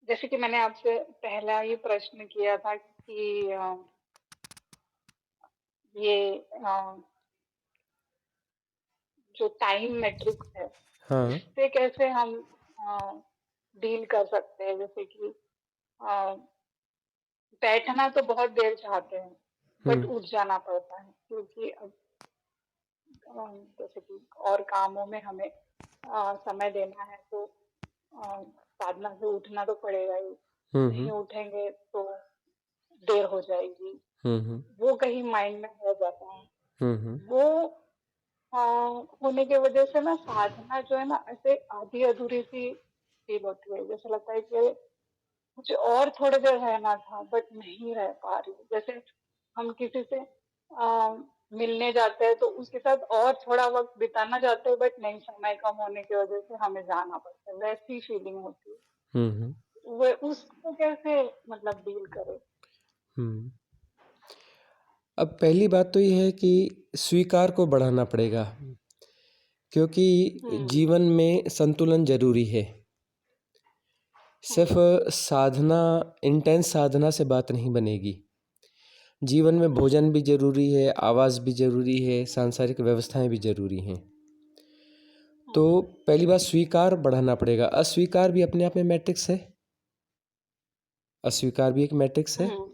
जैसे कि मैंने आपसे पहला ही प्रश्न किया था कि ये अ, जो टाइम मैट्रिक्स है, हाँ। इससे कैसे हम डील कर सकते हैं? जैसे कि अ, बैठना तो बहुत देर चाहते हैं, बट हुँ, उठ जाना पड़ता है क्योंकि अब जैसे कि और कामों में हमें समय देना है, तो साधना से उठना तो पड़ेगा ही। हुँ, नहीं हुँ, उठेंगे तो देर हो जाएगी, हुँ, हुँ, वो कहीं माइंड में रह जाता है। हुँ, हुँ, वो होने की वजह से ना साधना जो है ना ऐसे आधी अधूरी सी फील होती है। जैसे लगता है कि मुझे और थोड़ी देर रहना था, बट नहीं रह पा रही हूँ। जैसे हम किसी से मिलने जाते हैं तो उसके साथ और थोड़ा वक्त बिताना चाहते हैं, बट नहीं, समय कम होने की वजह से हमें जाना पड़ता है। वैसी फीलिंग होती है। हुँ, हुँ, वो उसको कैसे मतलब डील करें? हुँ। अब पहली बात तो ये है कि स्वीकार को बढ़ाना पड़ेगा, क्योंकि हम्म। जीवन में संतुलन ज़रूरी है। सिर्फ़ हम्म। साधना, इंटेंस साधना से बात नहीं बनेगी। जीवन में हम्म। भोजन भी ज़रूरी है, आवास भी ज़रूरी है, सांसारिक व्यवस्थाएँ भी ज़रूरी हैं। तो हम्म। पहली बात स्वीकार बढ़ाना पड़ेगा। अस्वीकार भी अपने आप में मैट्रिक्स है। अस्वीकार भी एक मैट्रिक्स है राइट।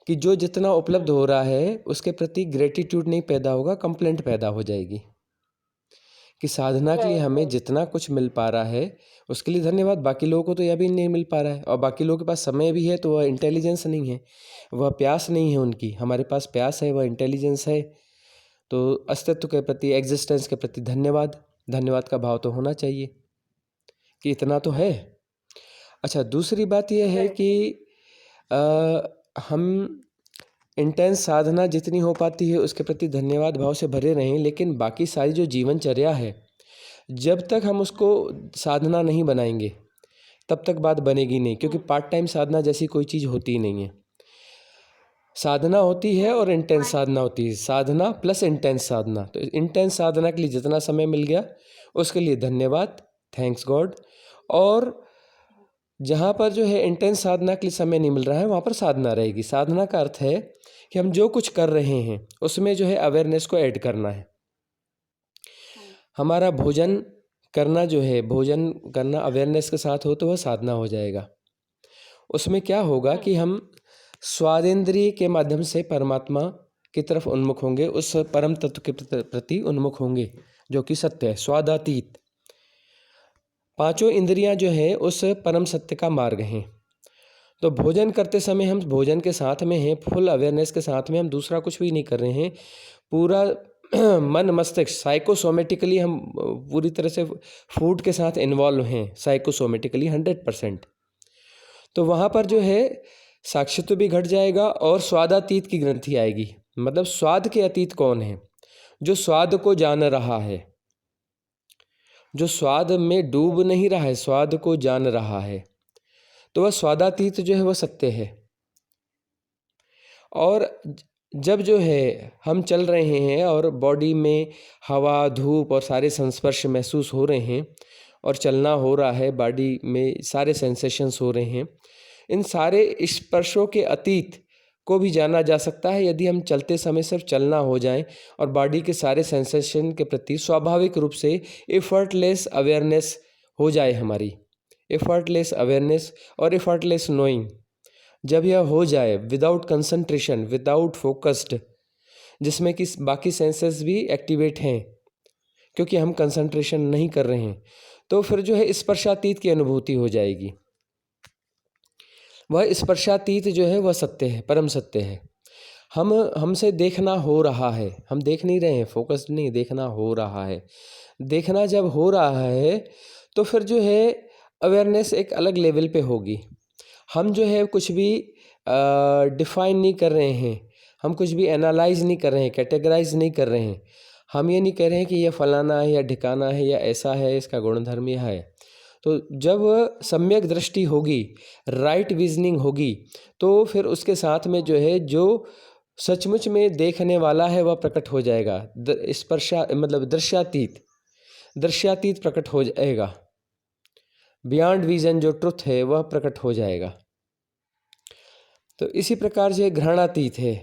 कि जो जितना उपलब्ध हम्म। हो रहा है, उसके प्रति ग्रैटिट्यूड नहीं पैदा होगा, कंप्लेंट पैदा हो जाएगी। कि साधना के लिए राइट। हमें राइट। जितना कुछ मिल पा रहा है, उसके लिए धन्यवाद। बाकी लोगों को तो यह भी नहीं मिल पा रहा है, और बाकी लोगों के पास समय भी है, तो वह इंटेलिजेंस नहीं है, वह प्यास नहीं है उनकी। हमारे पास प्यास है, वह इंटेलिजेंस है। तो अस्तित्व के प्रति, एग्जिस्टेंस के प्रति धन्यवाद। धन्यवाद का भाव तो होना चाहिए कि इतना तो है। हम्म। अच्छा, दूसरी बात यह है राइट। कि हम इंटेंस साधना जितनी हो पाती है उसके प्रति धन्यवाद भाव से भरे रहें, लेकिन बाकी सारी जो जीवनचर्या है, जब तक हम उसको हम्म। साधना नहीं बनाएंगे, तब तक बात बनेगी नहीं, क्योंकि हम्म। पार्ट टाइम साधना जैसी कोई चीज़ होती ही नहीं है। साधना होती है और इंटेंस हाँ। साधना होती है। साधना प्लस इंटेंस साधना। तो इंटेंस साधना के लिए जितना समय मिल गया, उसके लिए धन्यवाद, थैंक्स गॉड। और जहाँ पर जो है इंटेंस साधना के लिए समय नहीं मिल रहा है, वहाँ पर साधना रहेगी। साधना का अर्थ है कि हम जो कुछ कर रहे हैं उसमें जो है अवेयरनेस को ऐड करना है। हम्म। हमारा भोजन करना जो है, भोजन करना अवेयरनेस के साथ हो तो वह साधना हो जाएगा। उसमें क्या होगा कि हम्म। हम स्वादेंद्रिय के माध्यम से परमात्मा की तरफ उन्मुख होंगे, उस परम तत्व के प्रति उन्मुख होंगे, जो कि सत्य है, स्वादातीत। पांचों हम्म। इंद्रियां जो है उस परम सत्य का मार्ग हैं। तो भोजन करते समय हम भोजन के साथ में हैं, फुल अवेयरनेस के साथ में, हम दूसरा कुछ भी नहीं कर रहे हैं। पूरा मन मस्तिष्क साइकोसोमेटिकली हम पूरी तरह से फूड के साथ इन्वॉल्व हैं, साइकोसोमेटिकली 100%। तो वहाँ पर जो हम्म। है साक्षित्व भी घट जाएगा और स्वादातीत की ग्रंथि आएगी। मतलब स्वाद के अतीत कौन है? जो स्वाद को जान रहा है, जो स्वाद में डूब नहीं रहा है, स्वाद को जान रहा है, तो वह स्वादातीत जो है वह सत्य है। और जब जो है हम चल रहे हैं और बॉडी में हवा, धूप और सारे संस्पर्श महसूस हो रहे हैं, और चलना हो रहा है, बॉडी में सारे सेंसेशंस हो रहे हैं, इन सारे स्पर्शों के अतीत को भी जाना जा सकता है यदि हम चलते समय सिर्फ चलना हो जाएं और बॉडी के सारे सेंसेशन के प्रति स्वाभाविक रूप से एफर्टलेस अवेयरनेस हो जाए हमारी। एफर्टलेस अवेयरनेस और एफर्टलेस नोइंग जब यह हो जाए, विदाउट कंसंट्रेशन, विदाउट फोकस्ड, जिसमें कि बाकी सेंसेस भी एक्टिवेट हैं, क्योंकि हम कंसंट्रेशन नहीं कर रहे हैं, तो फिर जो है स्पर्शातीत की अनुभूति हो जाएगी। वह स्पर्शातीत जो है वह सत्य है, परम सत्य है। हम हमसे देखना हो रहा है, हम देख नहीं रहे हैं, फोकस्ड नहीं, देखना हो रहा है। देखना जब हो रहा है तो फिर जो है अवेयरनेस एक अलग लेवल पे होगी। हम जो है कुछ भी डिफाइन नहीं कर रहे हैं, हम कुछ भी एनालाइज नहीं कर रहे हैं, कैटेगराइज नहीं कर रहे हैं। हम ये नहीं कह रहे हैं कि यह फलाना है या ढिकाना है या ऐसा है, इसका गुणधर्म यह है। तो जब सम्यक दृष्टि होगी, राइट विजनिंग होगी, तो फिर उसके साथ में जो है जो सचमुच में देखने वाला है वह प्रकट हो जाएगा। स्पर्शा मतलब दृश्यातीत, दृश्यातीत प्रकट हो जाएगा। बियॉन्ड विजन जो ट्रुथ है वह प्रकट हो जाएगा। तो इसी प्रकार से ग्रहणातीत है,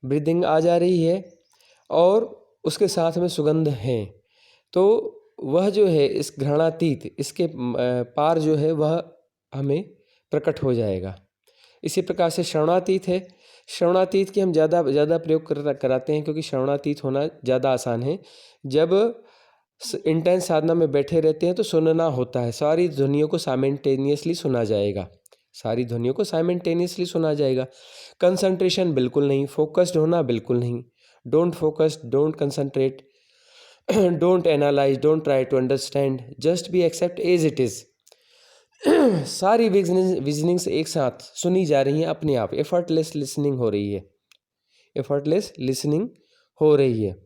ब्रीदिंग आ जा रही है और उसके साथ में सुगंध है, तो वह जो है इस ग्रहणातीत इसके पार जो है वह हमें प्रकट हो जाएगा। इसी प्रकार से श्रवणातीत है। श्रवणातीत की हम ज़्यादा प्रयोग कराते हैं क्योंकि श्रवणातीत होना ज़्यादा आसान है। जब इंटेंस साधना में बैठे रहते हैं तो सुनना होता है, सारी ध्वनियों को साइमल्टेनियसली सुना जाएगा, सारी ध्वनियों को साइमल्टेनियसली सुना जाएगा। कंसंट्रेशन बिल्कुल नहीं, फोकस्ड होना बिल्कुल नहीं। Don't focus, don't concentrate, don't analyse, don't try to understand, just be accept as it is. सारी विजनिंग्स एक साथ सुनी जा रही हैं अपने आप, एफर्टलेस लिसनिंग हो रही है, एफर्टलेस लिसनिंग हो रही है।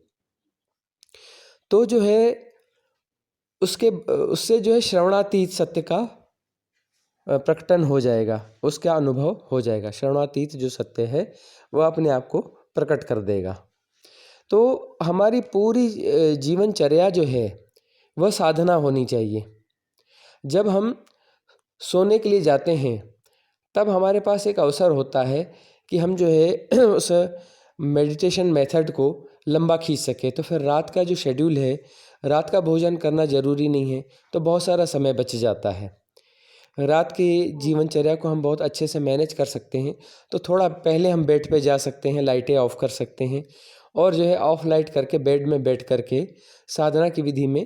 तो जो है उससे जो है श्रवणातीत सत्य का प्रकटन हो जाएगा, उसका अनुभव हो जाएगा। श्रवणातीत जो सत्य है वह अपने आप को प्रकट कर देगा। तो हमारी पूरी जीवनचर्या जो है वह साधना होनी चाहिए। जब हम सोने के लिए जाते हैं तब हमारे पास एक अवसर होता है कि हम जो है उस मेडिटेशन मेथड को लंबा खींच सके। तो फिर रात का जो शेड्यूल है, रात का भोजन करना ज़रूरी नहीं है, तो बहुत सारा समय बच जाता है। रात की जीवनचर्या को हम बहुत अच्छे से मैनेज कर सकते हैं। तो थोड़ा पहले हम बेड पे जा सकते हैं, लाइटें ऑफ कर सकते हैं और जो है ऑफ लाइट करके बेड में बैठ करके साधना की विधि में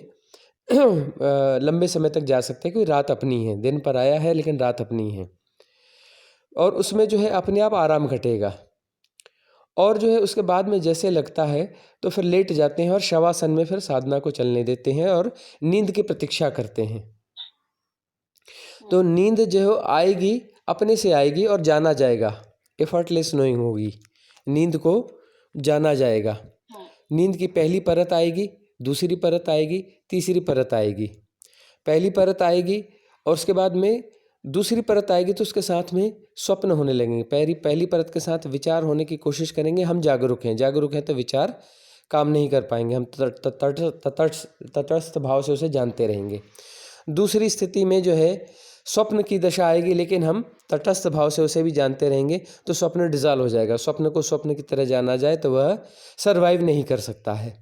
लंबे समय तक जा सकते हैं, क्योंकि रात अपनी है। दिन पर आया है लेकिन रात अपनी है, और उसमें जो है अपने आप आराम घटेगा। और जो है उसके बाद में जैसे लगता है तो फिर लेट जाते हैं और शवासन में फिर साधना को चलने देते हैं और नींद की प्रतीक्षा करते हैं। तो नींद जो आएगी अपने से आएगी और जाना जाएगा, एफर्टलेस नोइंग होगी, नींद को जाना जाएगा। नींद की पहली परत आएगी, दूसरी परत आएगी, तीसरी परत आएगी। पहली परत आएगी और उसके बाद में दूसरी परत आएगी, तो उसके साथ में स्वप्न होने लगेंगे। पहली परत के साथ विचार होने की कोशिश करेंगे। हम जागरूक हैं तो विचार काम नहीं कर पाएंगे, हम तटस्थ भाव से उसे जानते रहेंगे। दूसरी स्थिति में जो है स्वप्न की दशा आएगी, लेकिन हम तटस्थ भाव से उसे भी जानते रहेंगे, तो स्वप्न डिज़ॉल्व हो जाएगा। स्वप्न को स्वप्न की तरह जाना जाए तो वह सर्वाइव नहीं कर सकता है।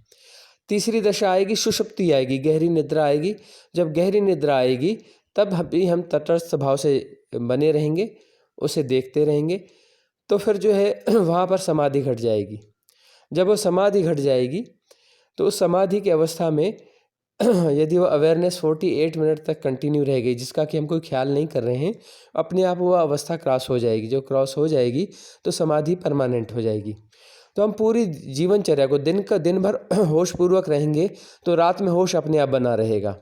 तीसरी दशा आएगी, सुषुप्ति आएगी, गहरी निद्रा आएगी। जब गहरी निद्रा आएगी तब भी हम तटस्थ भाव से बने रहेंगे, उसे देखते रहेंगे। तो फिर जो है वहाँ पर समाधि घट जाएगी। जब वो समाधि घट जाएगी तो उस समाधि की अवस्था में यदि वो अवेयरनेस 48 मिनट तक कंटिन्यू रह गई, जिसका कि हम कोई ख्याल नहीं कर रहे हैं, अपने आप वो अवस्था क्रॉस हो जाएगी। जो क्रॉस हो जाएगी तो समाधि परमानेंट हो जाएगी। तो हम पूरी जीवनचर्या को दिन भर होशपूर्वक रहेंगे, तो रात में होश अपने आप बना रहेगा।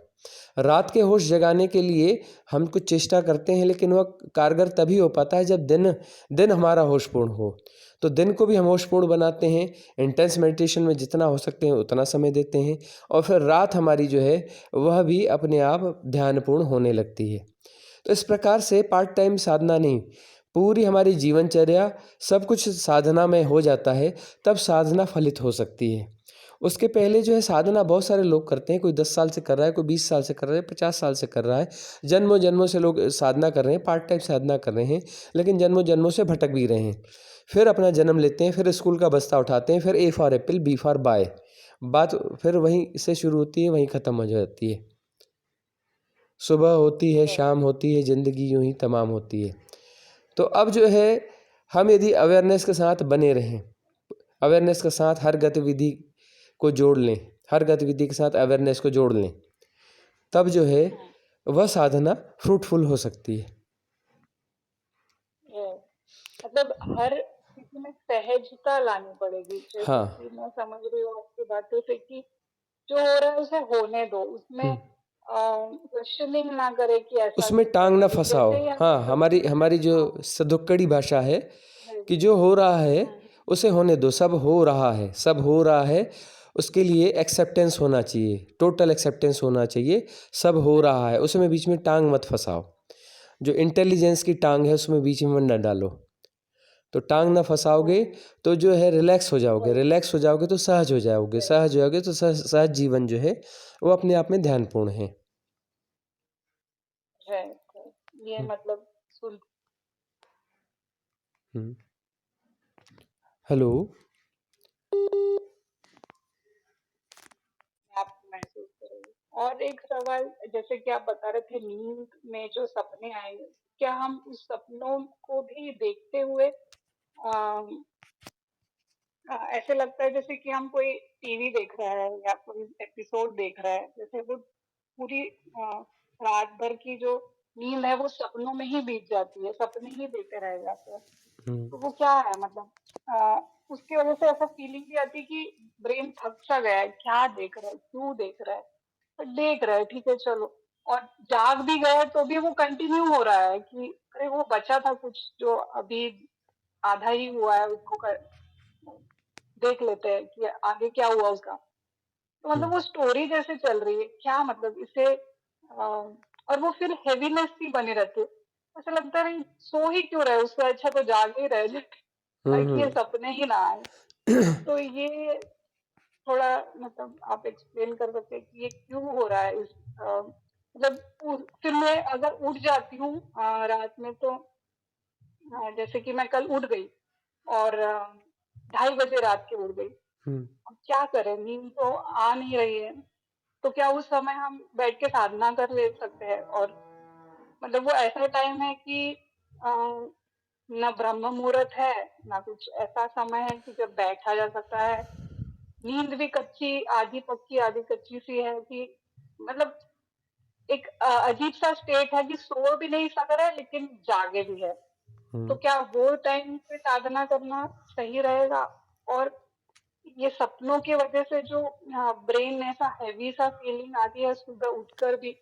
रात के होश जगाने के लिए हम कुछ चेष्टा करते हैं, लेकिन वह कारगर तभी हो पाता है जब दिन हमारा होशपूर्ण हो। तो दिन को भी हम होशपूर्ण बनाते हैं, इंटेंस मेडिटेशन में जितना हो सकते हैं उतना समय देते हैं, और फिर रात हमारी जो है वह भी अपने आप ध्यानपूर्ण होने लगती है। तो इस प्रकार से पार्ट टाइम साधना नहीं, पूरी हमारी जीवनचर्या सब कुछ साधना में हो जाता है, तब साधना फलित हो सकती है। उसके पहले जो है साधना बहुत सारे लोग करते हैं, कोई 10 साल से कर रहा है, कोई 20 साल से कर रहा है, 50 साल से कर रहा है। जन्मों जन्मों से लोग साधना कर रहे हैं, पार्ट टाइम साधना कर रहे हैं, लेकिन जन्मों जन्मों से भटक भी रहे हैं। फिर अपना जन्म लेते हैं, फिर स्कूल का बस्ता उठाते हैं, फिर A for apple, B for boy, बात फिर वहीं से शुरू होती है, वहीं ख़त्म हो जाती है। सुबह होती है, शाम होती है, ज़िंदगी यूँ ही तमाम होती है। तो अब जो है हम यदि अवेयरनेस के साथ बने रहें, अवेयरनेस के साथ हर गतिविधि को जोड़ लें, हर गतिविधि के साथ अवेयरनेस को जोड़ लें, तब जो है वह साधना फ्रूटफुल हो सकती है। मतलब हर किसी में सहजता लानी पड़ेगी। जैसे हाँ। कि मैं समझ रही हूँ आपकी बातों से कि जो हो रहा है उसे होने दो, उसमें क्वेश्चनिंग ना करे कि ऐसा उसमें क्यों टांग कर ना रहे, फंसाओ। जैसे ही हम हाँ, हमारी जो सदुक्कड़ी भाषा है कि जो हो रहा है उसे होने दो, सब हो रहा है, सब हो रहा है। उसके लिए एक्सेप्टेंस होना चाहिए, टोटल एक्सेप्टेंस होना चाहिए। सब हो रहा है, उसमें बीच में टांग मत फंसाओ। जो इंटेलिजेंस की टांग है उसमें बीच में न डालो। तो टांग ना फंसाओगे तो जो है रिलैक्स हो जाओगे, रिलैक्स हो जाओगे तो सहज हो जाओगे, सहज हो जाओगे तो सहज जीवन जो है वो अपने आप में ध्यानपूर्ण है। ये हुँ, मतलब सुन हुँ। हेलो? आप महसूस करोगे। और एक सवाल, जैसे कि आप बता रहे थे नींद में जो सपने आएँगे, क्या हम उस सपनों को भी देखते हुए ऐसे लगता है जैसे कि हम कोई टीवी देख रहा है या कोई एपिसोड देख रहा है, जैसे वो पूरी रात भर की जो नींद है वो सपनों में ही बीत जाती है, सपने ही देखते रह जाते हैं। हुँ, तो वो क्या है मतलब अ, उसकी वजह से ऐसा फीलिंग भी आती है कि ब्रेन थक सा गया है, क्या देख रहा है, क्यों देख रहा है? पर देख रहा है, ठीक है चलो। और जाग भी गया है तो भी वो कंटिन्यू हो रहा है कि अरे वो बचा था कुछ जो अभी आधा ही हुआ है, उसको देख लेते हैं कि आगे क्या हुआ उसका। तो हुँ, मतलब वो स्टोरी जैसे चल रही है, क्या मतलब इसे और वो फिर हेवीनेस सी बनी रहती है। ऐसा लगता है नहीं सो ही क्यों रहे, उससे अच्छा तो जाग ही रहे हुँ, ताकि ये हुँ। सपने ही ना आए। तो ये थोड़ा मतलब आप एक्सप्लेन कर सकते हैं कि ये क्यों हो रहा है मतलब फिर मैं अगर उठ जाती हूँ रात में तो जैसे कि मैं कल उठ गई और 2:30 बजे रात के उठ गई। हुँ। अब क्या करें, नींद तो आ नहीं रही है, तो क्या उस समय हम बैठ के साधना कर ले सकते हैं? और मतलब वो ऐसा टाइम है कि अ, ना ब्रह्म मुहूर्त है, ना कुछ ऐसा समय है कि जब बैठा जा सकता है। नींद भी कच्ची, आधी पक्की, आधी कच्ची सी है कि मतलब एक अजीब सा स्टेट है कि सो भी नहीं सक रहा है, लेकिन जागे भी है। तो हुँ। क्या वो टाइम पे साधना करना सही रहेगा? और ये सपनों की वजह से जो ब्रेन में ऐसा हेवी सा फीलिंग आती है सुबह उठकर भी,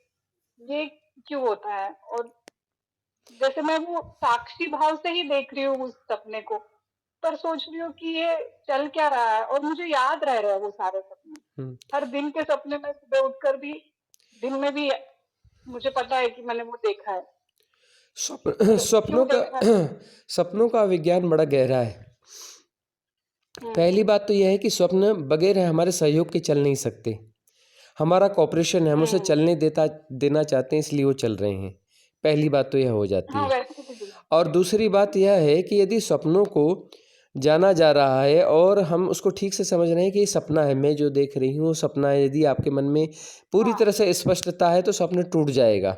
ये क्यों होता है? और जैसे मैं वो साक्षी भाव से ही देख रही हूँ उस सपने को, पर सोच रही हूँ कि ये चल क्या रहा है और मुझे याद रह रहे हैं वो सारे सपने। हुँ। हर दिन के सपने में सुबह उठकर भी, दिन में भी मुझे पता है कि मैंने वो देखा है। पर स्वप्नों क्यों का देखा है? सपनों का विज्ञान बड़ा गहरा है। पहली हुँ, बात तो यह है कि स्वप्न बगैर हमारे सहयोग के चल नहीं सकते। हमारा कॉपरेशन है, हम उसे हुँ। चलने देना चाहते हैं इसलिए वो चल रहे हैं। पहली बात तो यह हो जाती हाँ, है। वैसे भी और दूसरी बात यह है कि यदि सपनों को जाना जा रहा है और हम उसको ठीक से समझ रहे हैं कि ये सपना है, मैं जो देख रही हूँ वो सपना है, यदि आपके मन में पूरी हाँ। तरह से स्पष्टता है तो स्वप्न टूट जाएगा।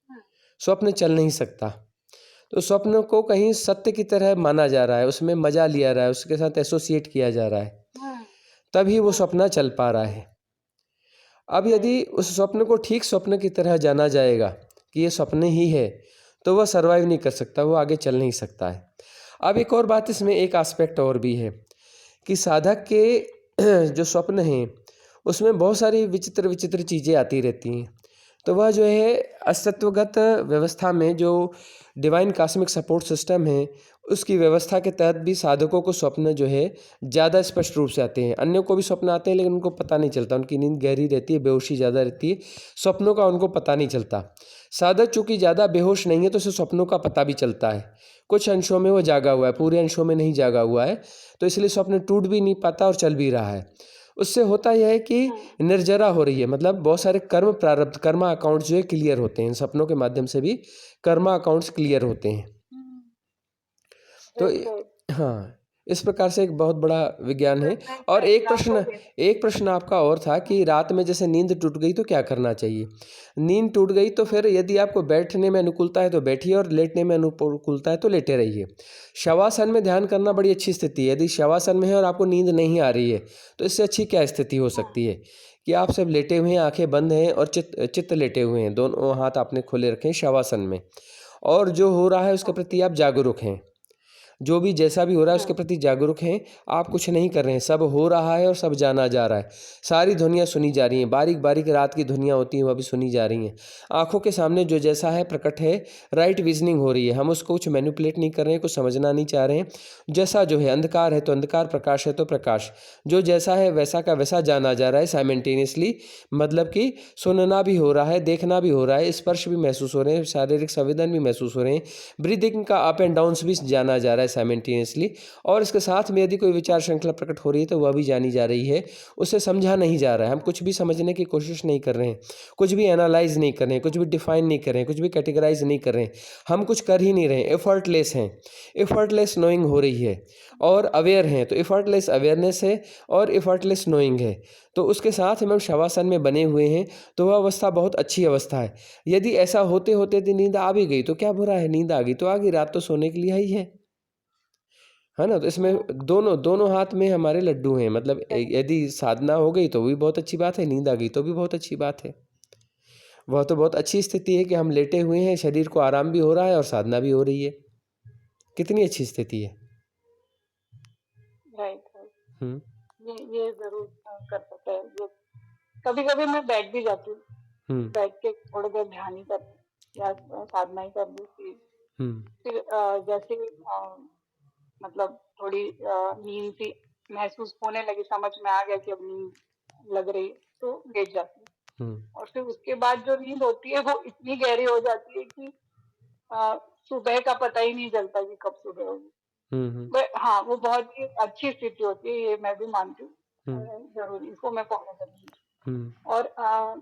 हुँ, स्वप्न चल नहीं सकता। तो स्वप्न को कहीं सत्य की तरह माना जा रहा है, उसमें मज़ा लिया जा रहा है, उसके साथ एसोसिएट किया जा रहा है, हुँ, तभी वो हुँ, सपना चल पा रहा है। अब हुँ, यदि उस स्वप्न को ठीक स्वप्न की तरह जाना जाएगा कि ये स्वप्न ही है, तो वह सर्वाइव नहीं कर सकता, वो आगे चल नहीं सकता है। अब एक और बात इसमें एक एस्पेक्ट और भी है कि साधक के जो स्वप्न हैं, उसमें बहुत सारी विचित्र-विचित्र चीज़ें आती रहती हैं। तो वह जो है अस्तित्वगत व्यवस्था में जो डिवाइन कॉस्मिक सपोर्ट सिस्टम है, उसकी व्यवस्था के तहत भी साधकों को स्वप्न जो है ज़्यादा स्पष्ट रूप से आते हैं। अन्यों को भी स्वप्न आते हैं लेकिन उनको पता नहीं चलता, उनकी नींद गहरी रहती है, बेहोशी ज़्यादा रहती है, स्वप्नों का उनको पता नहीं चलता। साधक चूँकि ज़्यादा बेहोश नहीं है तो उसे स्वप्नों का पता भी चलता है। कुछ अंशों में वो जागा हुआ है, पूरे अंशों में नहीं जागा हुआ है, तो इसलिए स्वप्न टूट भी नहीं पाता और चल भी रहा है। उससे होता यह है कि हुँ, निर्जरा हो रही है, मतलब बहुत सारे कर्म प्रारब्ध कर्मा अकाउंट्स जो है क्लियर होते हैं, इन सपनों के माध्यम से भी कर्मा अकाउंट्स क्लियर होते हैं। हुँ, तो बिल्कुल। हाँ, इस प्रकार से एक बहुत बड़ा विज्ञान अगर है। मैं और एग्ज़ाम्पल दे एक प्रश्न आपका और था कि रात में जैसे नींद टूट गई तो क्या करना चाहिए? नींद टूट गई तो हुँ, फिर यदि आपको बैठने में अनुकूलता है तो बैठिए और लेटने में अनुकूलता है तो लेटे रहिए। शवासन में ध्यान करना हुँ, बड़ी अच्छी स्थिति है। यदि शवासन में है और आपको नींद नहीं आ रही है, तो इससे अच्छी क्या स्थिति हो हुँ, सकती है कि आप सब लेटे हुए हैं, आँखें बंद हैं और चित्त लेटे हुए हैं, दोनों हाथ आपने खोले रखे हैं शवासन में। और जो हो रहा है उसके ओके। प्रति आप जागरूक हैं। जो भी जैसा भी हो रहा है हुँ, उसके प्रति जागरूक हैं, आप कुछ नहीं कर रहे हैं, सब हो रहा है और सब जाना जा रहा है। सारी ध्वनियाँ सुनी जा रही हैं, बारीक-बारीक रात की ध्वनियाँ होती हैं, वह भी सुनी जा रही हैं। आँखों के सामने जो जैसा है प्रकट है, राइट विज़निंग हो रही है, हम उसको कुछ मैनिपुलेट नहीं कर रहे हैं, कुछ समझना नहीं चाह रहे हैं। जैसा जो है अंधकार है तो अंधकार, प्रकाश है तो प्रकाश, जो जैसा है वैसा का वैसा जाना जा रहा है साइमल्टेनियसली, मतलब कि सुनना भी हो रहा है, देखना भी हो रहा है, स्पर्श भी महसूस हो रहे हैं, शारीरिक संवेदन भी महसूस हो रहे हैं, ब्रीदिंग का अप एंड डाउन्स भी जाना जा रहा है साइमल्टेनियसली, और इसके साथ में यदि कोई विचार श्रृंखला प्रकट हो रही है तो वह भी जानी जा रही है, उसे समझा नहीं जा रहा है। हम कुछ भी समझने की कोशिश नहीं कर रहे हैं, कुछ भी एनालाइज़ नहीं कर रहे हैं, कुछ भी डिफ़ाइन नहीं कर रहे हैं, कुछ भी कैटेगराइज़ नहीं कर रहे हैं, हम कुछ कर ही नहीं रहे हैं, एफर्टलेस हैं। एफर्टलेस नोइंग हो रही है और अवेयर हैं, तो एफर्टलेस अवेयरनेस है और एफर्टलेस नोइंग है। तो उसके साथ हम शवासन में बने हुए हैं, तो वह अवस्था बहुत अच्छी अवस्था है। यदि ऐसा होते-होते यदि नींद आ भी गई तो क्या बुरा है, नींद आ गई तो आ गई, रात तो सोने के लिए ही है ना? तो इसमें दोनों हाथ में हमारे लड्डू हैं, मतलब यदि साधना हो गई तो भी बहुत अच्छी बात है, नींद आ गई तो भी बहुत अच्छी बात है। वह तो बहुत अच्छी स्थिति है कि हम लेटे हुए हैं, शरीर को आराम भी हो रहा है और साधना भी हो रही है। कितनी अच्छी स्थिति है। Right, right. हुँ, ये ज़रूर कर सकते हैं। ये कभी-कभी मैं बैठ भी जाती हूँ, हुँ, बैठ के थोड़ी देर ध्यान ही कर या साधना ही कर ली थी। हुँ, फिर जैसे ही मतलब थोड़ी नींद सी महसूस होने लगी, समझ में आ गया कि अब नींद लग रही है, तो लेट जाती हूँ। हुँ, और फिर उसके बाद जो नींद होती है वो इतनी गहरी हो जाती है कि अ, सुबह का पता ही नहीं चलता कि कब सुबह होगी। हुँ, हुँ, हाँ, वो बहुत ही अच्छी स्थिति होती है, ये मैं भी मानती हूँ। हुँ, ज़रूर इसको मैं फ़ॉलो करूँगी। हुँ, और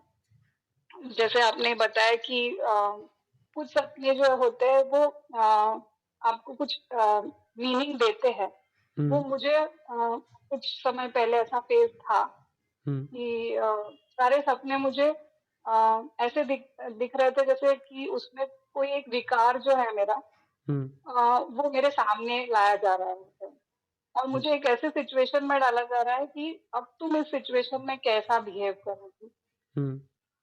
जैसे आपने बताया कि कुछ सपने जो होते हैं वो आपको कुछ मीनिंग देते हैं। हुँ, वो मुझे कुछ समय पहले ऐसा फ़ेज़ था हुँ, कि सारे सपने मुझे ऐसे दिख रहे थे जैसे कि उसमें कोई एक विकार जो है मेरा, हुँ, वो मेरे सामने लाया जा रहा है। और हुँ, मुझे एक ऐसे सिचुएशन में डाला जा रहा है कि अब तुम इस सिचुएशन में कैसा बिहेव करोगी। हुँ,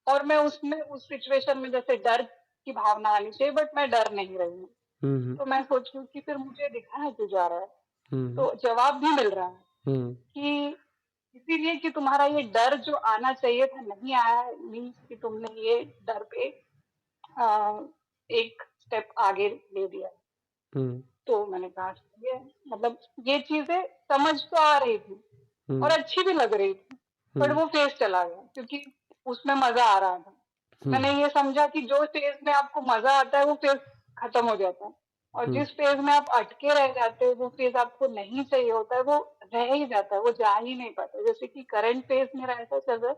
और मैं उसमें उस सिचुएशन में जैसे डर की भावना आनी चाहिए, बट मैं डर नहीं रही हूँ। हुँ, हुँ, तो मैं सोच रही हूँ कि फिर मुझे दिखाया क्यों जा रहा है। हुँ, तो जवाब भी मिल रहा है हुँ, कि इसीलिए कि तुम्हारा ये डर जो आना चाहिए था नहीं आया, मीन्स कि तुमने ये डर पे अ, एक स्टेप आगे ले दिया। हुँ, तो मैंने कहा ये मतलब ये चीजें समझ तो आ रही थी और हुँ, अच्छी भी लग रही थी, हुँ, पर वो फेज चला गया क्योंकि उसमें मजा आ रहा था। हुँ, मैंने ये समझा कि जो फेज में आपको मजा आता है वो फेज खत्म हो जाता है, और हुँ, जिस फेज में आप अटके रह जाते हो, वो फेज आपको नहीं चाहिए होता है, वो रह ही जाता है, वो जा ही नहीं पाता। जैसे कि करंट फेज मेरा ऐसा चल रहा है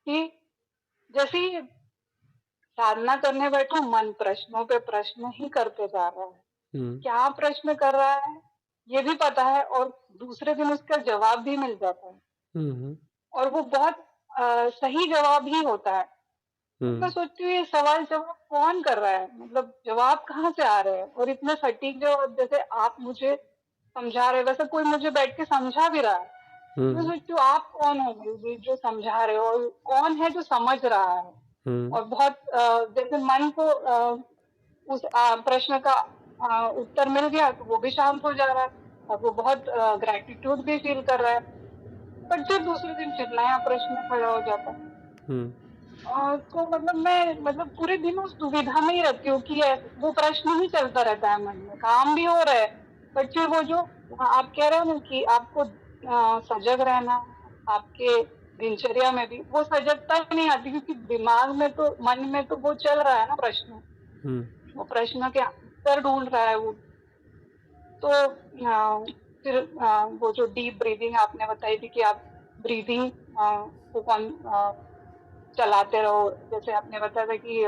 कि जैसे ही साधना करने बैठो, मन प्रश्नों पे प्रश्न ही करते जा रहा है। हुँ, क्या प्रश्न कर रहा है ये भी पता है, और दूसरे दिन उसका जवाब भी मिल जाता है, हुँ, हुँ, और वो बहुत सही जवाब ही होता है। तो मैं हुँ, सोचती हूँ ये सवाल जवाब कौन कर रहा है, मतलब जवाब कहाँ से आ रहे हैं, और इतने सटीक जवाब जैसे आप मुझे समझा रहे हैं, वैसे कोई मुझे बैठ के समझा भी रहा है। तो मैं हुँ, सोचती हूँ आप कौन हो मुझे जो समझा रहे हो, और कौन है जो समझ रहा है। हुँ, और बहुत जैसे मन को उस प्रश्न का उत्तर मिल गया तो वो भी शांत हो जा रहा है, और वो बहुत ग्रैटिट्यूड भी फील कर रहा है। बट फिर दूसरे दिन फिर नया प्रश्न खड़ा हो जाता है। हुँ, तो मतलब मैं मतलब पूरे दिन उस दुविधा में ही रहती हूँ कि वो प्रश्न ही चलता रहता है मन में, काम भी हो रहा है, बट फिर वो जो आप कह रहे हो ना कि आपको सजग रहना है, आपके दिनचर्या में भी वो सजगता नहीं आती, क्योंकि दिमाग में तो मन में तो वो चल रहा है ना प्रश्न, हुँ, वो प्रश्न के उत्तर ढूंढ रहा है वो। तो फिर वो जो डीप ब्रीदिंग आपने बताई थी कि आप ब्रीदिंग को चलाते रहो, जैसे आपने बताया था कि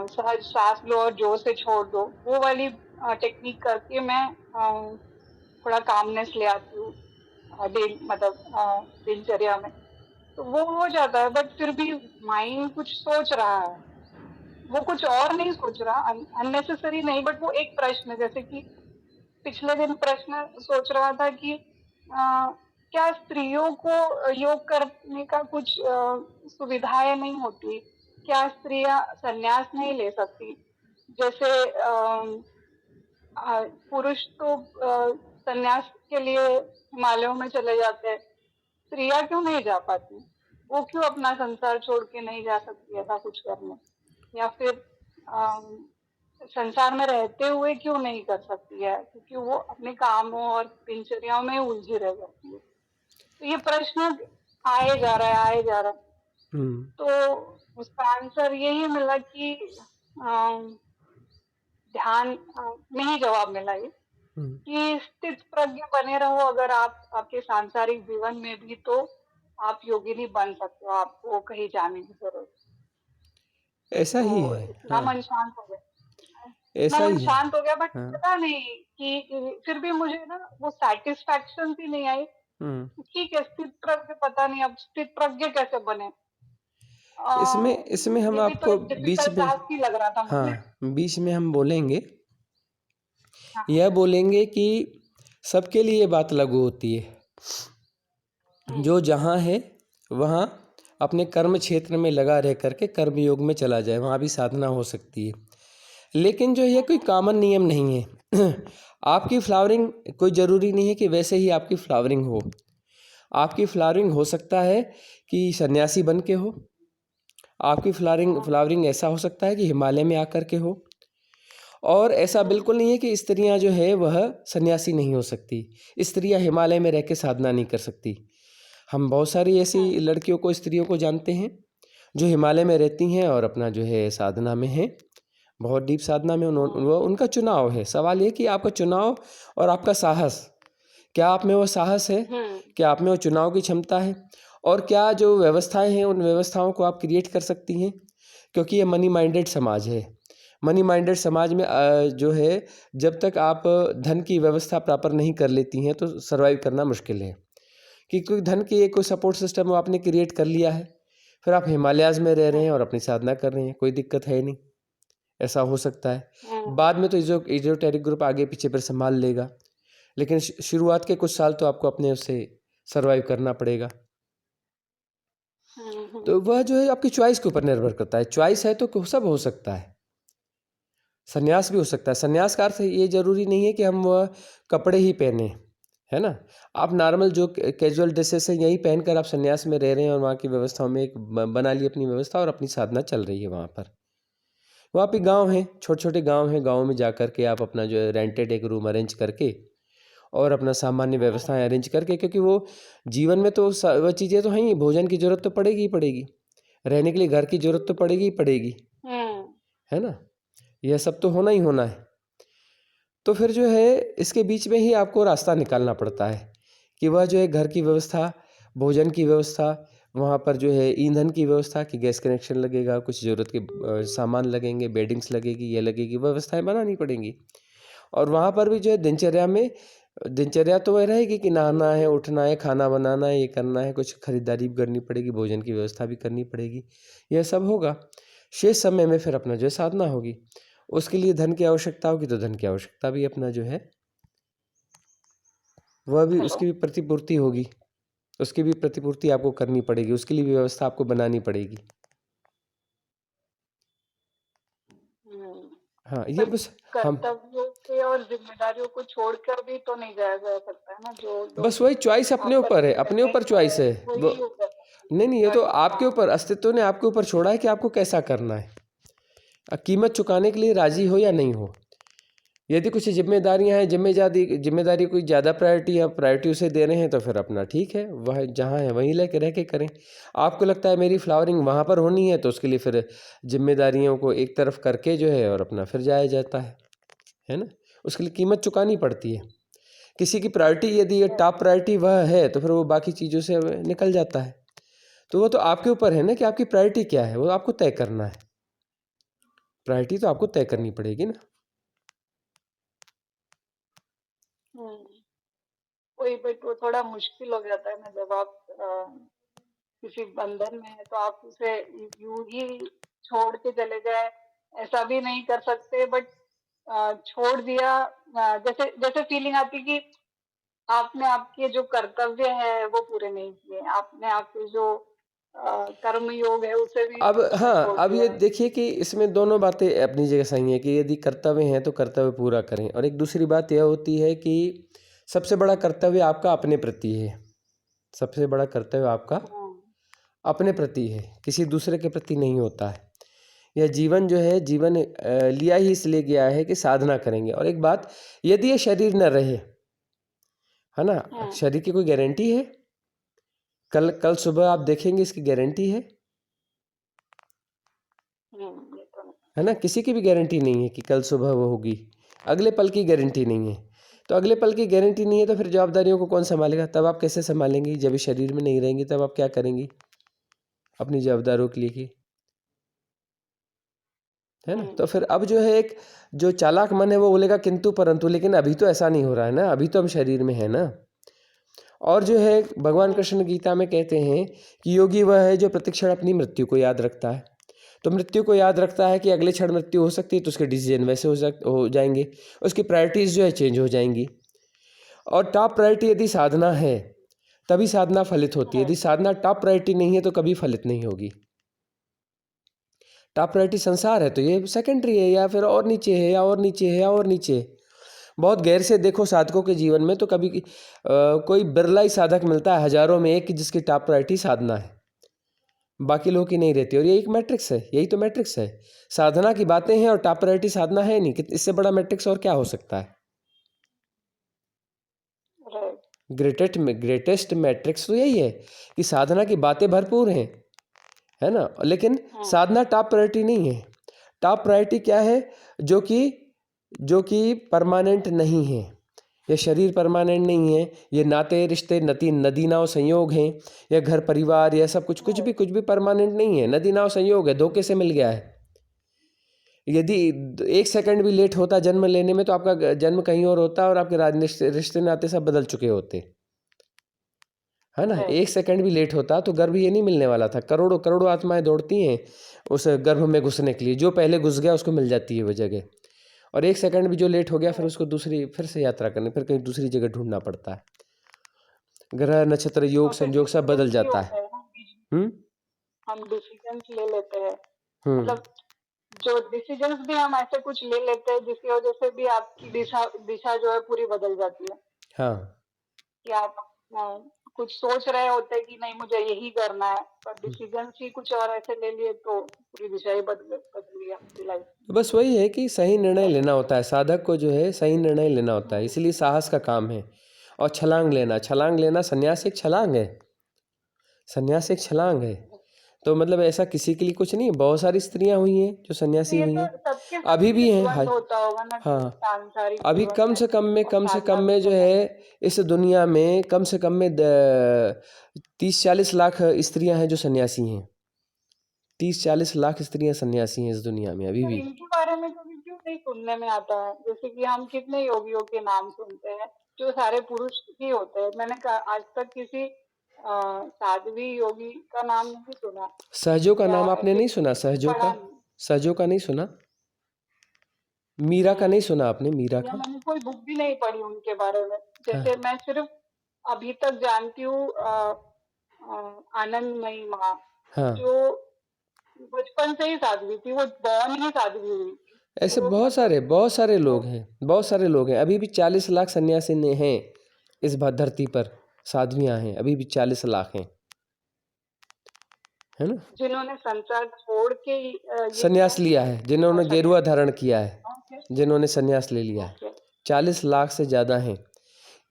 सहज सांस लो और जोर से छोड़ दो, वो वाली टेक्निक करके मैं थोड़ा कामनेस ले आती हूँ दिनचर्या में, तो वो हो जाता है। बट फिर भी माइंड कुछ सोच रहा है, वो कुछ और नहीं सोच रहा, अननेसेसरी नहीं, बट वो एक प्रश्न, जैसे कि पिछले दिन प्रश्न सोच रहा था कि क्या स्त्रियों को योग करने का कुछ सुविधाएं नहीं होती, क्या स्त्रियां संन्यास नहीं ले सकती, जैसे पुरुष तो संन्यास के लिए हिमालयों में चले जाते हैं, स्त्रियां क्यों नहीं जा पाती, वो क्यों अपना संसार छोड़ के नहीं जा सकती ऐसा कुछ करने, या फिर अम, संसार में रहते हुए क्यों नहीं कर सकती है, क्योंकि वो अपने कामों और दिनचर्याओं में उलझी रह जाती है। तो ये प्रश्न आए जा रहा है, आए जा रहा है। हुँ, तो उसका आंसर यही मिला कि अम, ध्यान में ही जवाब मिला ये हम्म, कि स्थित प्रज्ञ बने रहो अगर आप आपके सांसारिक जीवन में भी, तो आप योगिनी बन सकते हो, आपको कहीं जाने की जरूरत ऐसा तो ही है। इतना हाँ, मन शांत हो गया, इतना ऐसा मन ही है। शांत हो गया, बट हाँ। पता नहीं कि फिर भी मुझे ना वो सेटिस्फैक्शन भी नहीं आई। हम्म। ठीक है, स्थित प्रज्ञ, पता नहीं अब स्थित प्रज्ञ कैसे बने। इसमें इसमें हम ये भी तो आपको एक बीच डिफिकल्ट में, टास्क ही लग रहा था मुझे। हाँ, बीच में हम बोलेंगे, हाँ हाँ। यह बोलेंगे कि सबके लिए ये बात लागू होती है। हम्म जो जहाँ है वहाँ अपने कर्म क्षेत्र में लगा रह करके कर्म योग में चला जाए, वहाँ भी साधना हो सकती है। लेकिन जो ये कोई हम्म कॉमन नियम नहीं है। आपकी फ्लावरिंग कोई ज़रूरी नहीं है कि वैसे ही आपकी फ्लावरिंग हो। आपकी फ्लावरिंग हो सकता है कि सन्यासी बन के हो। आपकी फ्लावरिंग हम्म फ्लावरिंग ऐसा हो सकता है कि हिमालय में आकर के हो। और ऐसा हम्म बिल्कुल नहीं है कि स्त्रियां जो है वह सन्यासी नहीं हो सकती। स्त्रियां हिमालय में रह के साधना नहीं कर सकती। हम बहुत सारी ऐसी हम्म लड़कियों को, स्त्रियों को जानते हैं जो हिमालय में रहती हैं और अपना जो है साधना में हैं, बहुत डीप साधना में। हम्म वो उनका चुनाव है। सवाल ये कि आपका चुनाव और आपका साहस, क्या आप में वो साहस है, हम्म क्या आप में वो चुनाव की क्षमता है, और क्या जो व्यवस्थाएं हैं उन व्यवस्थाओं को आप क्रिएट कर सकती हैं। क्योंकि ये मनी माइंडेड समाज है। मनी माइंडेड समाज में जो है, जब तक आप धन की व्यवस्था प्रॉपर नहीं कर लेती हैं तो सर्वाइव करना मुश्किल है। कि कोई धन की एक कोई सपोर्ट सिस्टम आपने क्रिएट कर लिया है, फिर आप हिमालयाज़ में रह रहे हैं और अपनी साधना कर रहे हैं, कोई दिक्कत है नहीं। ऐसा हो सकता है। हम्म बाद में तो इज़ोटेरिक ग्रुप आगे पीछे फिर संभाल लेगा, लेकिन शुरुआत के कुछ साल तो आपको अपने उससे सर्वाइव करना पड़ेगा। हम्म तो वह जो है आपकी चॉइस के ऊपर निर्भर करता है। चॉइस है तो सब हो सकता है। संन्यास भी हो सकता है। संन्यास का अर्थ ये ज़रूरी नहीं है कि हम वह कपड़े ही पहने, है ना। आप नॉर्मल जो कैजुअल ड्रेसेस हैं यही पहनकर आप संन्यास में रह रहे हैं और वहाँ की व्यवस्थाओं में एक बना ली अपनी व्यवस्था और अपनी साधना चल रही है वहाँ पर। वहाँ पे गांव हैं, छोटे छोटे गांव हैं, गाँव में जा कर के आप अपना जो है रेंटेड एक रूम अरेंज करके और अपना सामान्य व्यवस्थाएं अरेंज करके, क्योंकि वो जीवन में तो वह चीज़ें तो हैं ही। भोजन की ज़रूरत तो पड़ेगी ही पड़ेगी, रहने के लिए घर की ज़रूरत तो पड़ेगी ही पड़ेगी, हम्म है ना। यह सब तो होना ही होना है। तो फिर जो है इसके बीच में ही आपको रास्ता निकालना पड़ता है कि वह जो है घर की व्यवस्था, भोजन की व्यवस्था, वहाँ पर जो है ईंधन की व्यवस्था कि गैस कनेक्शन लगेगा, कुछ ज़रूरत के सामान लगेंगे, बेडिंग्स लगेगी, ये लगेगी, व्यवस्थाएं बनानी पड़ेंगी। और वहाँ पर भी जो है दिनचर्या में, दिनचर्या तो वह रहेगी कि नहाना है, उठना है, खाना बनाना है, ये करना है, कुछ खरीदारी भी करनी पड़ेगी, भोजन की व्यवस्था भी करनी पड़ेगी, यह सब होगा। शेष समय में फिर अपना जो है साधना होगी। उसके लिए धन की आवश्यकता होगी तो धन की आवश्यकता भी अपना जो है वह भी, हेलो। उसकी भी प्रतिपूर्ति होगी। उसकी भी प्रतिपूर्ति आपको करनी पड़ेगी, उसके लिए भी व्यवस्था आपको बनानी पड़ेगी। हम्म हाँ, ये पर बस हम कर्तव्यों पे और जिम्मेदारियों को छोड़कर भी तो नहीं जाया जा सकता है ना, जो लोग बस वही चॉइस अपने आप ऊपर है, करते अपने रहते ऊपर चॉइस हैं है वो। वही हो जाता नहीं नहीं, ये है। तो हाँ। आपके ऊपर, अस्तित्व ने आपके ऊपर छोड़ा है कि आपको कैसा करना है। कीमत चुकाने के लिए राजी हो या नहीं हो। यदि कुछ जिम्मेदारियां हैं, जिम्मेदारी कोई ज़्यादा प्रायोरिटी है, प्रायोरिटी उसे दे रहे हैं तो फिर अपना ठीक है, वह जहाँ है वहीं लेके रह के करें। आपको लगता है मेरी फ्लावरिंग वहाँ पर होनी है तो उसके लिए फिर जिम्मेदारियों को एक तरफ करके जो है और अपना फिर जाया जाता है ना। उसके लिए कीमत चुकानी पड़ती है। किसी की प्रायोरिटी यदि ये टॉप प्रायोरिटी वह है तो फिर वो बाकी चीज़ों से निकल जाता है। तो वो तो आपके ऊपर है ना कि आपकी प्रायोरिटी क्या है, वो आपको तय करना है। प्रायोरिटी तो आपको तय करनी पड़ेगी ना। हम्म वही, बट वो थोड़ा मुश्किल हो जाता है ना जब आप किसी बंधन में है, तो आप उसे यूं ही छोड़ के चले जाए, ऐसा भी नहीं कर सकते, बट छोड़ दिया। जैसे जैसे फीलिंग आती कि आपने आपके जो कर्तव्य है वो पूरे नहीं किए, आपने आपके जो कर्म योग है उसे भी अब बीच में हाँ, छोड़ अब ये दिया। देखिए कि इसमें दोनों बातें अपनी जगह सही हैं कि यदि कर्तव्य हैं तो कर्तव्य पूरा करें, और एक दूसरी बात यह होती है कि सबसे बड़ा कर्तव्य आपका अपने प्रति है। सबसे बड़ा कर्तव्य आपका हम्म अपने प्रति है, किसी दूसरे के प्रति नहीं होता है। यह जीवन जो है, जीवन लिया ही इसलिए गया है कि साधना करेंगे। और एक बात, यदि ये शरीर न रहे, है ना, हम्म शरीर की कोई गारंटी है? कल कल सुबह आप देखेंगे, इसकी गारंटी है? ये तो नहीं। है ना। किसी की भी गारंटी नहीं है कि कल सुबह वो होगी, अगले पल की गारंटी नहीं है। तो अगले पल की गारंटी नहीं है तो फिर जवाबदारियों को कौन संभालेगा? तब आप कैसे संभालेंगी? जब इस शरीर में नहीं रहेंगी तब आप क्या करेंगी अपनी जवाबदारियों के लिए की, है ना। तो फिर अब जो है एक जो चालाक मन है वो बोलेगा किंतु परंतु, लेकिन अभी तो ऐसा नहीं हो रहा है ना, अभी तो हम शरीर में है ना। और जो है भगवान कृष्ण गीता में कहते हैं कि योगी वह है जो प्रतिक्षण अपनी मृत्यु को याद रखता है। तो मृत्यु को याद रखता है कि अगले क्षण मृत्यु हो सकती है, तो उसके डिसीजन वैसे हो जाएंगे, उसकी प्रायोरिटीज़ जो है चेंज हो जाएंगी। और टॉप प्रायोरिटी यदि साधना है तभी साधना फलित होती है, यदि साधना टॉप प्रायोरिटी नहीं है तो कभी फलित नहीं होगी। टॉप प्रायोरिटी संसार है तो ये सेकेंडरी है, या फिर और नीचे है, या और नीचे है, या और नीचे है। बहुत गैर से देखो साधकों के जीवन में तो कभी कोई बिरला ही साधक मिलता है हजारों में एक कि जिसकी टॉप प्रायोरिटी साधना है, बाकी लोगों की नहीं रहती। और यही एक मैट्रिक्स है, यही तो मैट्रिक्स है। साधना की बातें हैं और टॉप प्रायोरिटी साधना है नहीं, इससे बड़ा मैट्रिक्स और क्या हो सकता है? ग्रेटेस्ट मैट्रिक्स तो यही है कि साधना की बातें भरपूर हैं, है ना, लेकिन साधना टॉप प्रायोरिटी नहीं है। टॉप प्रायोरिटी क्या है? जो कि परमानेंट नहीं है। ये शरीर परमानेंट नहीं है, ये नाते रिश्ते नदी नाव संयोग हैं, या घर परिवार, या सब कुछ भी परमानेंट नहीं है। नदी नाव संयोग है, धोखे से मिल गया है। यदि 1 सेकंड भी लेट होता जन्म लेने में तो आपका जन्म कहीं और होता और आपके रिश्ते नाते सब बदल चुके होते, है ना। 1 सेकंड भी लेट होता तो गर्भ ये नहीं मिलने वाला था। करोड़ों करोड़ों आत्माएं दौड़ती हैं उस गर्भ में घुसने के लिए, जो पहले घुस गया उसको मिल जाती है वो जगह। और 1 सेकंड भी जो लेट हो गया फिर उसको दूसरी फिर से यात्रा करनी, फिर कहीं दूसरी जगह ढूंढना पड़ता है। ग्रह नक्षत्र योग संयोग सब बदल जाता है। हम डिसीजंस ले लेते हैं, हम्म मतलब जो डिसीजंस भी हम ऐसे कुछ ले लेते हैं जिसकी वजह से भी आपकी दिशा जो है पूरी बदल जाती है। हाँ, कि आप कुछ सोच रहे होते हैं कि नहीं मुझे यही करना है, पर डिसीजंस ही कुछ और ऐसे ले लिए तो पूरी दिशा ही बदल गई आपकी लाइफ। तो बस वही है कि सही निर्णय लेना होता है। साधक को जो है सही निर्णय लेना होता है, इसलिए साहस का काम है। और छलांग लेना, संन्यास एक छलांग है, संन्यास एक छलांग है। तो मतलब ऐसा किसी के लिए कुछ नहीं, बहुत सारी स्त्रियां हुई हैं जो सन्यासी हुई हैं, अभी भी हैं। हाँ, अभी कम से कम में जो है इस दुनिया में कम से कम में 30-40 लाख स्त्रियां हैं जो सन्यासी हैं। 30-40 लाख स्त्रियां सन्यासी हैं इस दुनिया में अभी भी। इनके बारे में कभी क्यों नहीं सुनने में आता है? जैसे कि हम कितने योगियों के नाम सुनते हैं जो सारे पुरुष ही होते हैं। मैंने आज तक किसी साध्वी योगी का नाम नहीं सुना। सहजों का नाम आपने नहीं सुना? सहजों का नहीं सुना? मीरा का नहीं सुना आपने? मीरा का मैंने कोई बुक भी नहीं पढ़ी उनके बारे में। जैसे मैं सिर्फ अभी तक जानती हूँ आनंदमयी माँ, जो बचपन से ही साध्वी थी, वो बॉर्न ही साध्वी हुई। ऐसे बहुत सारे लोग हैं अभी भी 40 लाख सन्यासी हैं इस धरती पर, साध्वियां हैं अभी भी 40 लाख हैं, है ना, जिन्होंने संसार छोड़ के सन्यास लिया है, जिन्होंने गेरुआ धारण किया है, जिन्होंने सन्यास ले लिया है, 40 लाख से ज्यादा हैं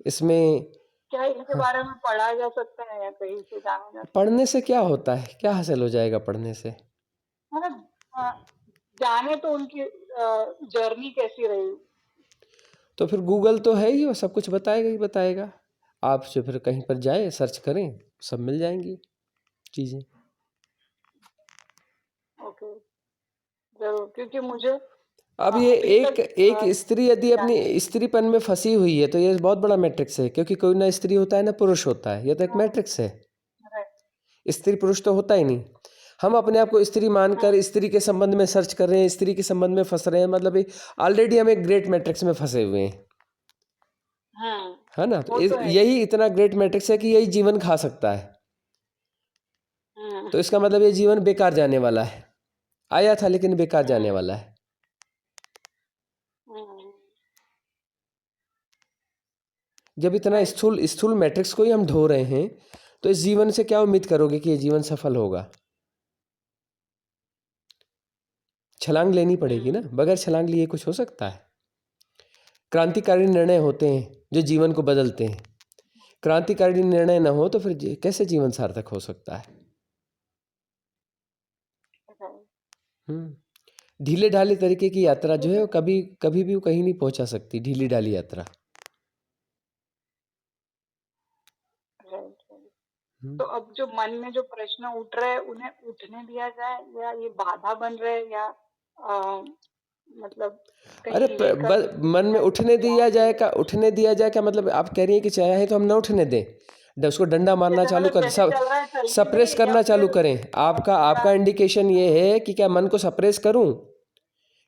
इसमें। क्या इनके बारे में पढ़ा जा सकता है या कहीं से जाना जा सकता है? पढ़ने से क्या होता है, क्या हासिल हो जाएगा पढ़ने से? मतलब जाने तो उनकी जर्नी कैसी रही। तो फिर गूगल तो है ही, वो सब कुछ बताएगा ही बताएगा। आप जो फिर कहीं पर जाए सर्च करें, सब मिल जाएंगी चीज़ें। ओके, जरूर, क्योंकि मुझे अब ये एक स्त्री यदि अपनी स्त्रीपन में फंसी हुई है तो ये बहुत बड़ा मैट्रिक्स है, क्योंकि कोई ना स्त्री होता है ना पुरुष होता है, ये तो एक मैट्रिक्स है। स्त्री पुरुष तो होता ही नहीं। हम अपने आप को स्त्री मानकर स्त्री के संबंध में सर्च कर रहे हैं, स्त्री के संबंध में फंस रहे हैं, मतलब ऑलरेडी हम एक ग्रेट मैट्रिक्स में फंसे हुए हैं, है ना। तो यही इतना ग्रेट मैट्रिक्स है कि यही जीवन खा सकता है। तो इसका मतलब ये जीवन बेकार जाने वाला है, आया था लेकिन बेकार जाने वाला है। जब इतना स्थूल मैट्रिक्स को ही हम ढो रहे हैं तो इस जीवन से क्या उम्मीद करोगे कि ये जीवन सफल होगा? छलांग लेनी पड़ेगी ना, बगैर छलांग लिए कुछ हो सकता है? क्रांतिकारी निर्णय होते हैं जो जीवन को बदलते हैं। क्रांतिकारी निर्णय ना हो तो फिर कैसे जीवन सार्थक हो सकता है? ढीले ढाले तरीके की यात्रा जो है जैसे वो कभी कभी भी वो कहीं नहीं पहुंचा सकती, ढीली ढाली यात्रा। Right right. हम्म। तो अब जो मन में जो प्रश्न उठ रहे हैं उन्हें उठने दिया जाए या ये बाधा बन रहे या अ, मतलब अरे कहीं लेकर मन में उठने जाए दिया जाए ये का, उठने दिया जाए क्या मतलब आप कह रही हैं कि चाहे तो हम ना उठने दें, उसको डंडा मारना जैसे चालू मतलब कर, जैसे सब चल रहा है चलने सप्रेस दें या करना चालू फिर करें। आपका थोड़ा आपका इंडिकेशन ये है कि क्या मन को सप्रेस करूं,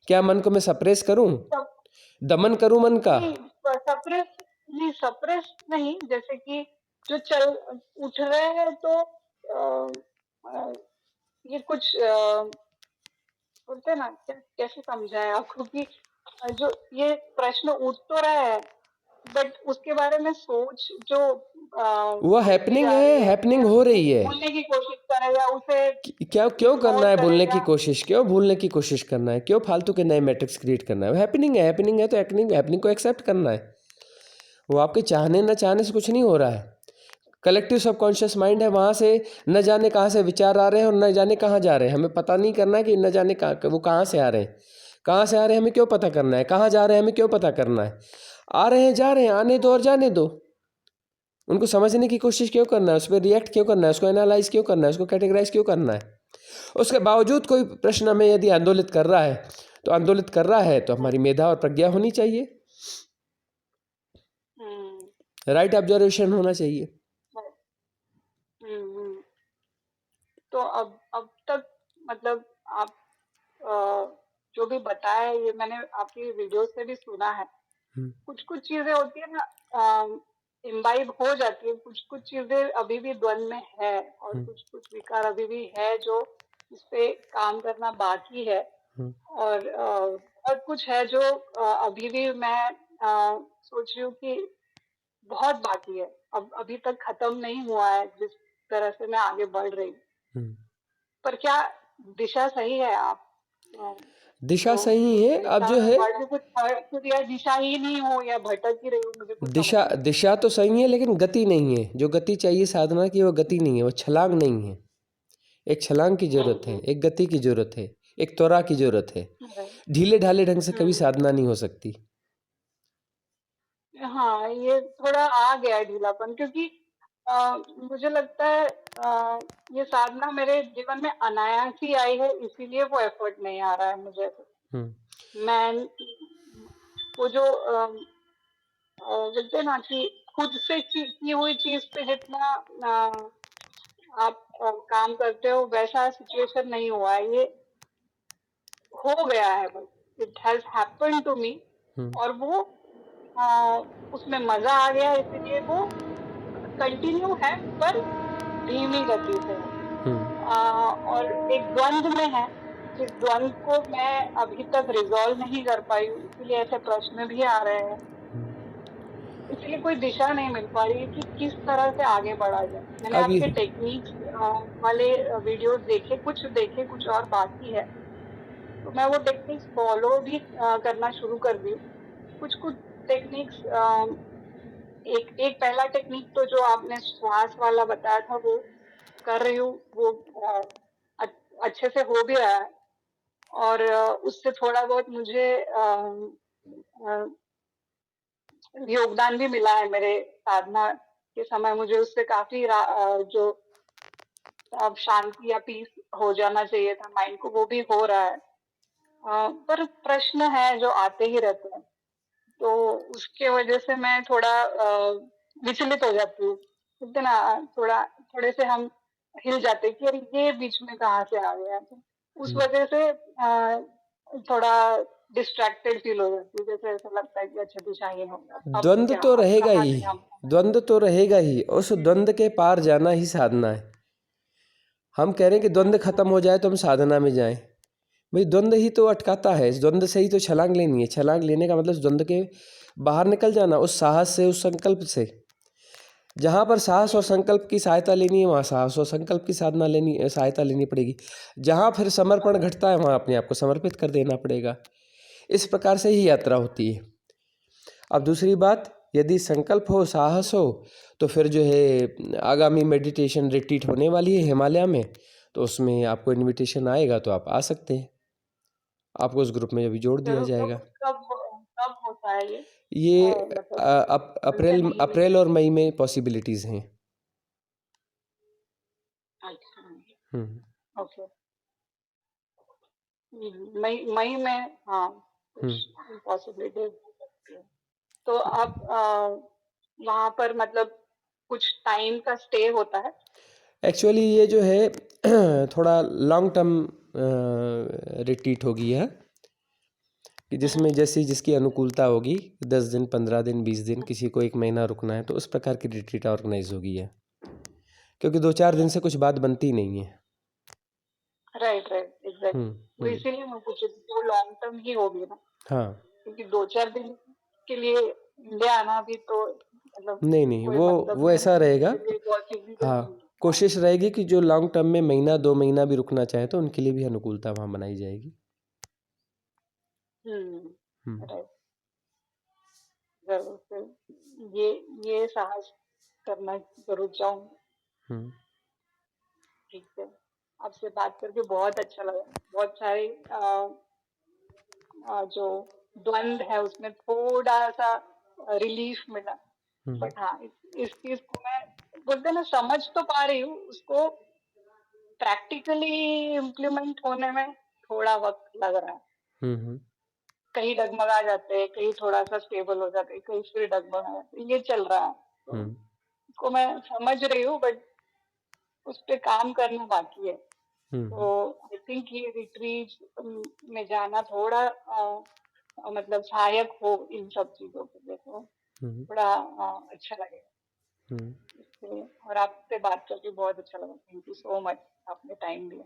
क्या मन को मैं सप्रेस करूं, सब दमन करूं मन का? नहीं सप्रेस नहीं सप्रेस नहीं जैसे कि जो चल उठ रहे हैं तो अ, ये कुछ बोलते हैं ना कैसे समझाए आपको कि जो ये प्रश्न उठ तो रहा है बट उसके बारे में सोच जो वो बढ़ती हैपनिंग जा है, रही है हैपनिंग या हो उसको रही है। भूलने की कोशिश करे या उसे क्या क्यों करना इग्नोर है करे भूलने की या कोशिश, क्यों भूलने की कोशिश करना है, क्यों फालतू के नए मैट्रिक्स क्रिएट करना है? वो हैपनिंग है, हैपनिंग है तो हैपनिंग हैपनिंग को एक्सेप्ट करना है। वो आपके चाहने न चाहने से कुछ नहीं हो रहा है। कलेक्टिव सबकॉन्शियस माइंड है, वहाँ से न जाने कहाँ से विचार आ रहे हैं और न जाने कहाँ जा रहे हैं। हमें पता नहीं करना है कि न जाने कहाँ वो कहाँ से आ रहे हैं, कहाँ से आ रहे हैं हमें क्यों पता करना है, कहाँ जा रहे हैं हमें क्यों पता करना है। आ रहे हैं जा रहे हैं, आने दो और जाने दो। उनको समझने की कोशिश क्यों करना है, उस पर रिएक्ट क्यों करना है, उसको एनालाइज क्यों करना है, उसको कैटेगराइज क्यों करना है? उसके बावजूद कोई प्रश्न हमें यदि आंदोलित कर रहा है तो आंदोलित कर रहा है तो हमारी मेधा और प्रज्ञा होनी चाहिए, हम्म राइट ऑब्जर्वेशन होना चाहिए। हम्म। तो अब तक मतलब आप जो भी बताया ये मैंने आपकी वीडियो से भी सुना है। हम्म, कुछ कुछ चीजें होती है ना इम्बाइब हो जाती है, कुछ कुछ चीजें अभी भी द्वंद में है और हम्म, कुछ कुछ विकार अभी भी है जो इस पे काम करना बाकी है। हम्म। और बहुत कुछ है जो अभी भी मैं सोच रही हूँ कि बहुत बाकी है, अब अभी तक खत्म नहीं हुआ है जिस तरह से मैं आगे बढ़ रही हूँ। हम्म। पर क्या दिशा सही है? आप अ, दिशा जो सही उस है। अब दिशा जो में है बढ़ रही कुछ या दिशा ही नहीं हो या भटक ही रही हो, मुझे कुछ समझ दिशा, नहीं आ दिशा तो सही है लेकिन गति नहीं है। जो गति चाहिए साधना की वो गति नहीं है, वो छलांग नहीं है। एक छलांग की रहा। जरूरत है, एक गति की जरूरत है, एक त्वरा की जरूरत है। राइट। ढीले ढाले ढंग से कभी हम्म। साधना नहीं हो सकती। हाँ ये थोड़ा आ गया है ढीलापन क्योंकि मुझे लगता है ये साधना मेरे जीवन में अनायास ही आई है, इसीलिए वो एफर्ट नहीं आ रहा है मुझे। हम्म, मैं वो जो बोलते हैं ना कि खुद से की हुई चीज पे जितना आप काम करते हो वैसा सिचुएशन नहीं हुआ है, ये हो गया है बस, it has happen to me. Hmm, और वो उसमें मजा आ गया इसीलिए वो कंटिन्यू है पर धीमी गति से है। हम्म, और एक द्वंद में है जिस द्वंद को मैं अभी तक रिजॉल्व नहीं कर पाई हूँ, इसीलिए ऐसे प्रश्न भी आ रहे हैं। इसलिए कोई दिशा नहीं मिल पा रही है कि किस तरह से आगे बढ़ा जाए। मैंने अब आपके ये टेक्निक्स वाले वीडियोस देखे, कुछ और बाकी है, तो मैं वो टेक्निक्स फॉलो भी करना शुरू कर दी हूँ। कुछ कुछ टेक्निक्स, एक एक पहला टेक्निक तो जो आपने श्वास वाला बताया था वो कर रही हूँ, वो अच्छे से हो भी रहा है। और उससे थोड़ा बहुत मुझे योगदान भी मिला है मेरे साधना के समय। मुझे उससे काफी जो अब शांति या पीस हो जाना चाहिए था माइंड को, वो भी हो रहा है। पर प्रश्न है जो आते ही रहते हैं, तो उसके वजह से मैं थोड़ा विचलित हो जाती हूँ। कहते ना थोड़ा थोड़े से हम हिल जाते हैं कि अरे ये बीच में कहाँ से आ गया, तो उस वजह से थोड़ा डिस्ट्रैक्टेड फील हो जाती है, जैसे ऐसा लगता है कि अच्छा दिशाहीन हो गया, अब द्वंद्व क्या, तो अब रहेगा कहाँ ही, से हम। द्वंद्व तो रहेगा ही, उस द्वंद्व के पार जाना ही साधना है। हम कह रहे हैं कि द्वंद्व खत्म हो जाए तो हम साधना में जाएं। भाई द्वंद्व ही तो अटकाता है, इस द्वंद्व से ही तो छलांग लेनी है। छलांग लेने का मतलब द्वंद्व के बाहर निकल जाना, उस साहस से, उस संकल्प से। जहाँ पर साहस और संकल्प की सहायता लेनी है वहाँ साहस और संकल्प की साधना लेनी सहायता लेनी पड़ेगी। जहाँ फिर समर्पण घटता है वहाँ अपने आप को समर्पित कर देना पड़ेगा। इस प्रकार से ही यात्रा होती है। अब दूसरी बात, यदि संकल्प हो, साहस हो, तो फिर जो है आगामी मेडिटेशन रिट्रीट होने वाली है हिमालय में, तो उसमें आपको इनविटेशन आएगा तो आप आ सकते हैं। आपको उस ग्रुप में अभी जोड़ दिया ज़रूर। जाएगा। कब होता है ये? ये मतलब कौन-से अप्रैल महीने? अप्रैल और मई में पॉसिबिलिटीज़ हैं। अच्छा, हुँ, ओके। मई मई में हाँ, हुँ। कुछ पॉसिबिलिटीज़ हो सकती है। तो आप वहाँ पर मतलब कुछ टाइम का स्टे होता है? एक्चुअली ये जो है थोड़ा लॉन्ग टर्म रिट्रीट होगी यह, कि हुँ, जिसमें हुँ। जैसी जिसकी अनुकूलता होगी, 10 दिन, 15 दिन, 20 दिन, किसी को 1 महीना रुकना है, तो उस प्रकार की रिट्रीट ऑर्गेनाइज़ होगी यह। क्योंकि 2-4 दिन से कुछ बात बनती नहीं है। राइट, राइट, हुँ, एग्ज़ैक्टली। तो हुँ। इसीलिए मैं पूछ रही थी, वो लॉन्ग टर्म ही होगी ना? हाँ। क्योंकि 2-4 दिन के लिए इंडिया आना भी तो मतलब नहीं, नहीं, कोई मतलब वो नहीं है, ऐसा रहेगा। मेरे लिए पॉसिबल नहीं है। हाँ, हाँ। कोशिश रहेगी कि जो लॉन्ग टर्म में महीना, 2 महीना भी रुकना चाहें, तो उनके लिए भी अनुकूलता वहाँ बनाई जाएगी। हुँ, हुँ, राइट, ज़रूर फिर ये साहस करना ज़रूर चाहूँगी। हुँ, ठीक है, आपसे बात करके बहुत अच्छा लगा। बहुत सारे जो द्वंद्व है उसमें थोड़ा-सा रिलीफ मिला। हुँ, बट हाँ, इस चीज़ को मैं बोलते हैं ना समझ तो पा रही हूँ, उसको प्रैक्टिकली इम्प्लीमेंट होने में थोड़ा वक़्त लग रहा है। हुँ, हुँ, कहीं डगमगा जाते हैं, कहीं थोड़ा-सा स्टेबल हो जाते हैं, कहीं फिर डगमगा जाते हैं, ये चल रहा है। तो हुँ, इसको मैं समझ रही हूँ बट उस पे काम करना बाकी है। हुँ, तो आई थिंक ये रिट्रीट में जाना थोड़ा मतलब सहायक हो इन सब चीज़ों के लिए तो हुँ, थोड़ा अच्छा लगेगा हुँ। इसलिए और आपसे बात करके बहुत अच्छा लगा। थैंक यू सो मच आपने टाइम दिया।